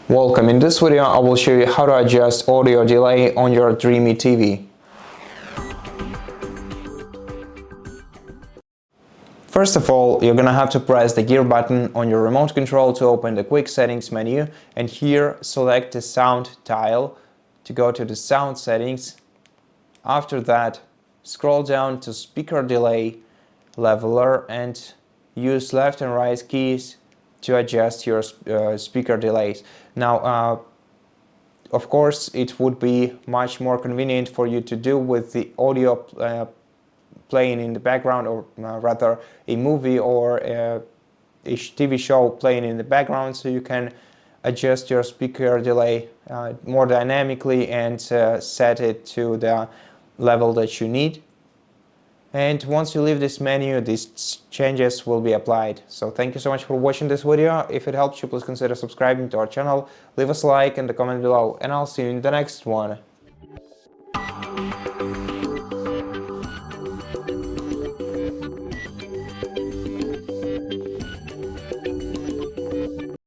Welcome. In this video I will show you how to adjust audio delay on your DREAME TV. First of all, you're gonna have to press the gear button on your remote control to open the quick settings menu, and here select the sound tile to go to the sound settings. After that, scroll down to speaker delay leveler and use left and right keys to adjust your speaker delays. Now, of course, it would be much more convenient for you to do with the audio playing in the background, or rather a movie or a TV show playing in the background, so you can adjust your speaker delay more dynamically and set it to the level that you need. And once you leave this menu, these changes will be applied. So thank you so much for watching this video. If it helps you, please consider subscribing to our channel, leave us a like and a comment below, and I'll see you in the next one.